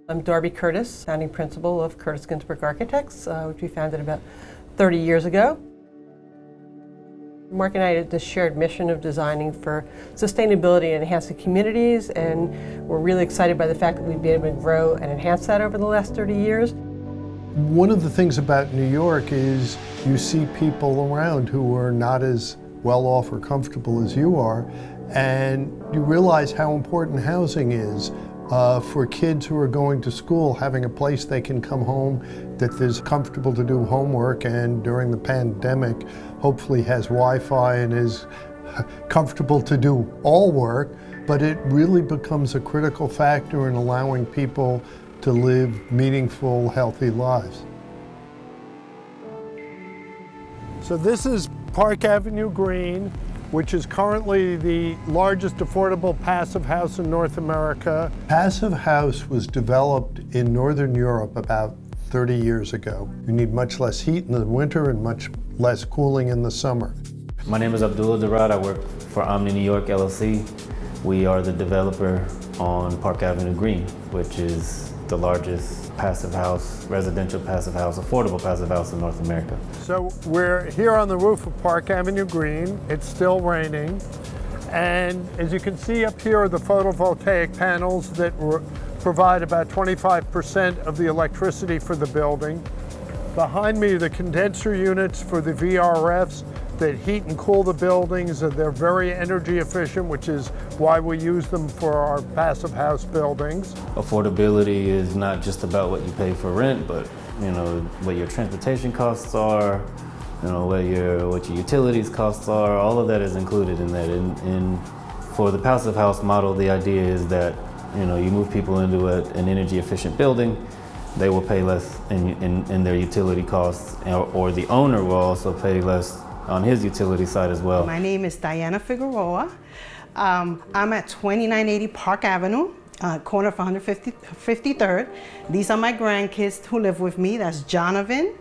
I'm Darby Curtis, founding principal of Curtis Ginsberg Architects, which we founded about 30 years ago. Mark and I had this shared mission of designing for sustainability and enhancing communities, and we're really excited by the fact that we've been able to grow and enhance that over the last 30 years. One of the things about New York is you see people around who are not as well off or comfortable as you are, and you realize how important housing is. For kids who are going to school, having a place they can come home that is comfortable to do homework, and during the pandemic hopefully has Wi-Fi and is comfortable to do all work, but it really becomes a critical factor in allowing people to live meaningful, healthy lives. So this is Park Avenue Green, which is currently the largest affordable passive house in North America. Passive house was developed in Northern Europe about 30 years ago. You need much less heat in the winter and much less cooling in the summer. My name is Abdullah Durad. I work for Omni New York LLC. We are the developer on Park Avenue Green, which is the largest passive house, residential passive house, affordable passive house in North America. So we're here on the roof of Park Avenue Green. It's still raining. And as you can see up here are the photovoltaic panels that provide about 25% of the electricity for the building. Behind me are the condenser units for the VRFs that heat and cool the buildings. They're very energy efficient, which is why we use them for our passive house buildings. Affordability is not just about what you pay for rent, but what your transportation costs are, what your utilities costs are. All of that is included in that. And for the passive house model, the idea is that you move people into an energy efficient building. They will pay less in their utility costs, or the owner will also pay less on his utility side as well. My name is Diana FIGEROLLA. I'm at 2980 Park Avenue, corner of 153rd. These are my grandkids who live with me. That's Jonathan,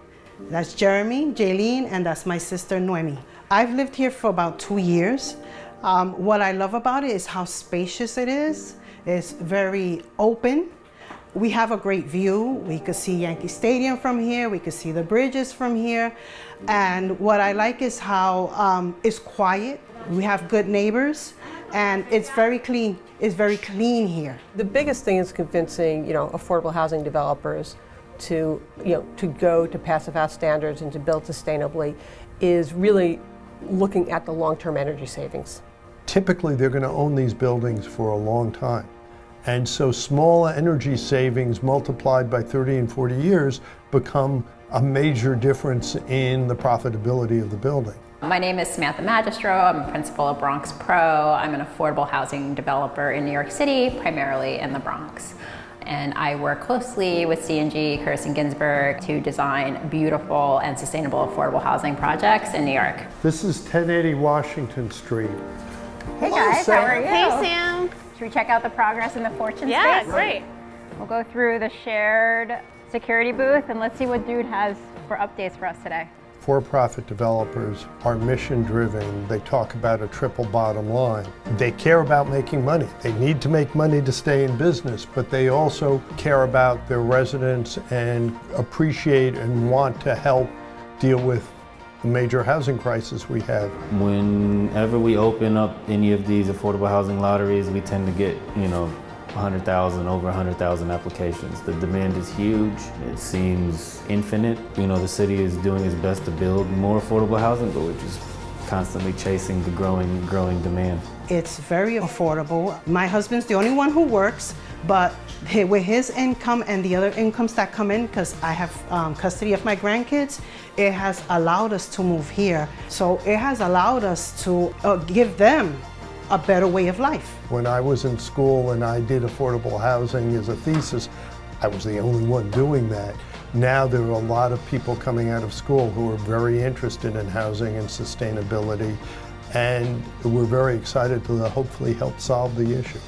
that's Jeremy, Jaylene, and that's my sister Noemi. I've lived here for about 2 years. What I love about it is how spacious it is. It's very open. We have a great view. We could see Yankee Stadium from here. We could see the bridges from here. And what I like is how it's quiet. We have good neighbors, and it's very clean. It's very clean here. The biggest thing is convincing, affordable housing developers to go to passive house standards and to build sustainably is really looking at the long-term energy savings. Typically, they're going to own these buildings for a long time. And so small energy savings multiplied by 30 and 40 years become a major difference in the profitability of the building. My name is Samantha Magistro. I'm a principal of Bronx Pro. I'm an affordable housing developer in New York City, primarily in the Bronx. And I work closely with C&G, Curtis & Ginsberg, to design beautiful and sustainable affordable housing projects in New York. This is 1080 Washington Street. Hey guys, how are you? Hey Sam. Should we check out the progress in the Fortune Yeah, space? great. We'll go through the shared security booth and let's see what Dude has for updates for us today. For-profit developers are mission-driven. They talk about a triple bottom line. They care about making money. They need to make money to stay in business, but they also care about their residents and appreciate and want to help deal with the major housing crisis we have. Whenever we open up any of these affordable housing lotteries, we tend to get, 100,000, over 100,000 applications. The demand is huge. It seems infinite. The city is doing its best to build more affordable housing, but we're just constantly chasing the growing demand. It's very affordable. My husband's the only one who works, but with his income and the other incomes that come in, because I have custody of my grandkids, it has allowed us to move here. So it has allowed us to give them a better way of life. When I was in school and I did affordable housing as a thesis, I was the only one doing that. Now there are a lot of people coming out of school who are very interested in housing and sustainability, and we're very excited to hopefully help solve the issue.